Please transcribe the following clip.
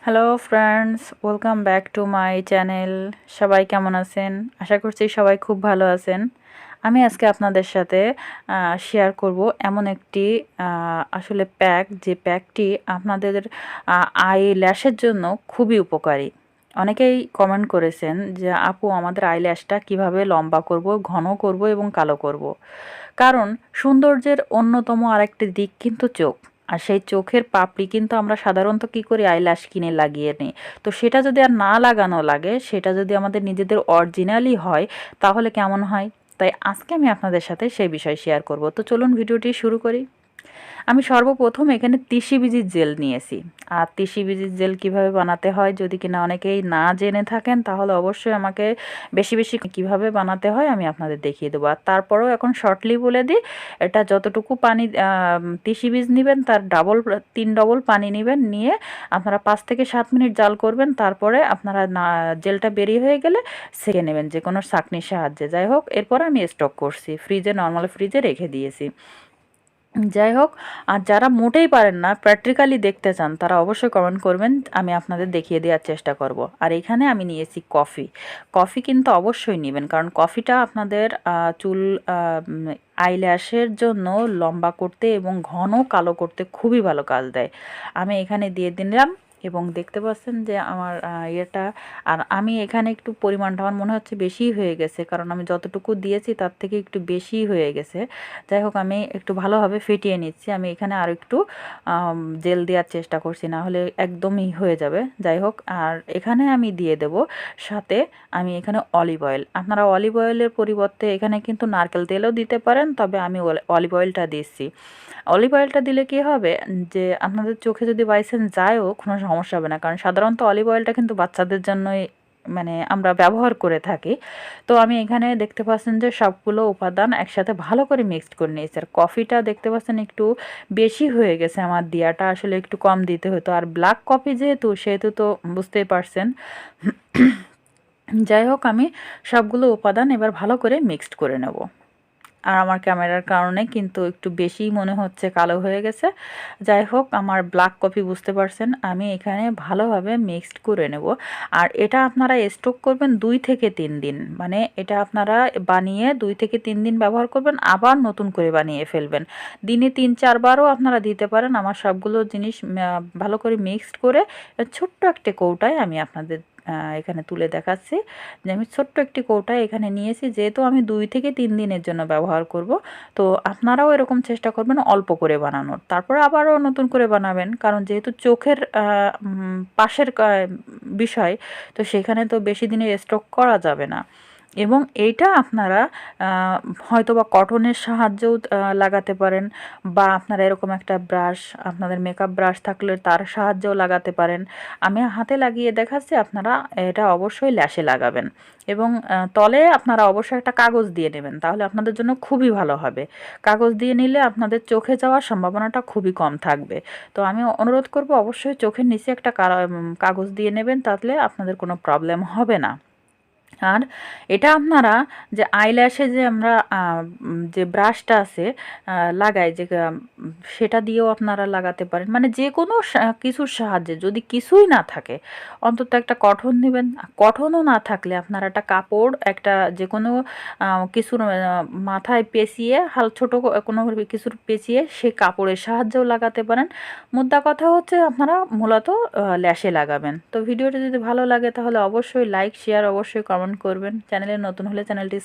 Hello friends, welcome back to my channel. সবাই কেমন আছেন? আশা করছি সবাই খুব ভালো আছেন। আমি আজকে আপনাদের সাথে শেয়ার করব এমন একটি আসলে প্যাক, যে প্যাকটি আপনাদের আই ল্যাশের জন্য খুবই উপকারী। অনেকেই কমেন্ট করেছেন যে আপু, আমাদের আই ল্যাশটা কীভাবে লম্বা করব, ঘন করব এবং কালো করব। কারণ সৌন্দর্যের অন্যতম আরেকটি দিক কিন্তু চোখ। আর সেই চোখের পাপড়ি কিন্তু আমরা সাধারণত কী করি, আইল্যাশ কিনে লাগিয়ে নিই। তো সেটা যদি আর না লাগানো লাগে, সেটা যদি আমাদের নিজেদের অরিজিনালি হয়, তাহলে কেমন হয়? তাই আজকে আমি আপনাদের সাথে সেই বিষয় শেয়ার করব। তো চলুন ভিডিওটি শুরু করি। আমি সর্বপ্রথম এখানে তিসি বীজের জেল নিয়েছি। আর তিসি বীজের জেল কিভাবে বানাতে হয় যদি কিনা অনেকেই না জেনে থাকেন, তাহলে অবশ্যই আমাকে বেশি বেশি কিভাবে বানাতে হয় আমি আপনাদের দেখিয়ে দেবো। আর তারপরেও এখন শর্টলি বলে দিই, এটা যতটুকু পানি তিসি বীজ নেবেন তার তিন ডবল পানি নেবেন, নিয়ে আপনারা 5 থেকে 7 মিনিট জাল করবেন। তারপরে আপনারা জেলটা বেরিয়ে হয়ে গেলে সেঁকে নেবেন যে কোনো ছাঁকনির সাহায্যে। যাই হোক, এরপর আমি স্টক করছি ফ্রিজে, নর্মাল ফ্রিজে রেখে দিয়েছি। যাই হোক, আর যারা মোটেই পারেন না, প্র্যাকটিক্যালি দেখতে চান, তারা অবশ্যই কমেন্ট করবেন, আমি আপনাদের দেখিয়ে দেওয়ার চেষ্টা করব। আর এখানে আমি নিয়েছি কফি। কফি কিন্তু অবশ্যই নেবেন, কারণ কফিটা আপনাদের চুল আইল্যাশের জন্য লম্বা করতে এবং ঘন কালো করতে খুবই ভালো কাজ দেয়। আমি এখানে দিয়ে দিলাম, এবং দেখতে পাচ্ছেন যে আমার ইয়েটা, আর আমি এখানে একটু পরিমাণটা আমার মনে হচ্ছে বেশিই হয়ে গেছে, কারণ আমি যতটুকু দিয়েছি তার থেকে একটু বেশি হয়ে গেছে। যাই হোক, আমি একটু ভালোভাবে ফেটিয়ে নিচ্ছি। আমি এখানে আর একটু জেল দেওয়ার চেষ্টা করছি, না হলে একদমই হয়ে যাবে। যাই হোক, আর এখানে আমি দিয়ে দেব সাথে আমি এখানে অলিভ অয়েল। আপনারা অলিভ অয়েলের পরিবর্তে এখানে কিন্তু নারকেল তেলও দিতে পারেন, তবে আমি অলিভ অয়েলটা দিচ্ছি। অলিভ অয়েলটা দিলে কি হবে, যে আপনাদের চোখে যদি বাইচান্স যায়ও কোনো সমস্যা হবে না, কারণ সাধারণত অলিভ অয়েলটা কিন্তু বাচ্চাদের জন্যই মানে আমরা ব্যবহার করে থাকি। তো আমি এখানে দেখতে পাচ্ছেন যে সবগুলো উপাদান একসাথে ভালো করে মিক্সড করে নিয়েছি। আর কফিটা দেখতে পাচ্ছেন একটু বেশি হয়ে গেছে, আমার দেওয়াটা আসলে একটু কম দিতে হতো। আর ব্ল্যাক কফি যেহেতু, সেহেতু তো বুঝতেই পারছেন। যাই হোক, আমি সবগুলো উপাদান এবার ভালো করে মিক্সড করে নেব। আর আমার ক্যামেরার কারণে কিন্তু একটু বেশিই মনে হচ্ছে কালো হয়ে গেছে। যাই হোক, আমার ব্ল্যাক কফি বুঝতে পারছেন, আমি এখানে ভালোভাবে মিক্সড করে নেব। আর এটা আপনারা স্টক করবেন 2 থেকে 3 দিন, মানে এটা আপনারা বানিয়ে 2 থেকে 3 দিন ব্যবহার করবেন, আবার নতুন করে বানিয়ে ফেলবেন। দিনে 3-4বারও আপনারা দিতে পারেন। আমার সবগুলো জিনিস ভালো করে মিক্সড করে ছোট্ট একটা কৌটায় আমি আপনাদের এখানে তুলে দেখাচ্ছি যে আমি ছোট্ট একটি কৌটায় এখানে নিয়েছি, যেহেতু আমি 2 থেকে 3 দিনের জন্য ব্যবহার করব। তো আপনারাও এরকম চেষ্টা করবেন অল্প করে বানানোর, তারপরে আবারও নতুন করে বানাবেন, কারণ যেহেতু চোখের পাশের বিষয়, তো সেখানে তো বেশি দিনের স্টক করা যাবে না। এবং এইটা আপনারা হয়তো বা কটনের সাহায্যেও লাগাতে পারেন, বা আপনারা এরকম একটা ব্রাশ, আপনাদের মেকআপ ব্রাশ থাকলে তার সাহায্যেও লাগাতে পারেন। আমি হাতে লাগিয়ে দেখাচ্ছি, আপনারা এটা অবশ্যই ল্যাশে লাগাবেন। এবং তলে আপনারা অবশ্যই একটা কাগজ দিয়ে নেবেন, তাহলে আপনাদের জন্য খুবই ভালো হবে। কাগজ দিয়ে নিলে আপনাদের চোখে যাওয়ার সম্ভাবনাটা খুবই কম থাকবে। তো আমি অনুরোধ করব, অবশ্যই চোখের নিচে একটা কাগজ দিয়ে নেবেন, তাহলে আপনাদের কোনো প্রবলেম হবে না। আর এটা আপনারা যে আইল্যাশে যে আমরা যে ব্রাশটা আছে লাগাই, যে সেটা দিয়েও আপনারা লাগাতে পারেন, মানে যে কোনো কিছুর সাহায্যে। যদি কিছুই না থাকে, অন্তত একটা কটন নেবেন। কটনও না থাকলে আপনারা একটা কাপড়, একটা যে কোনো কিছুর মাথায় পেঁচিয়ে, ছোটো কোনো কিছুর পেঁচিয়ে সেই কাপড়ের সাহায্যেও লাগাতে পারেন। মোদ্দা কথা হচ্ছে আপনারা মূলত ল্যাশে লাগাবেন। তো ভিডিওটি যদি ভালো লাগে তাহলে অবশ্যই লাইক, শেয়ার, অবশ্যই কমেন্ট করবেন। চ্যানেলে নতুন হলে চ্যানেলটি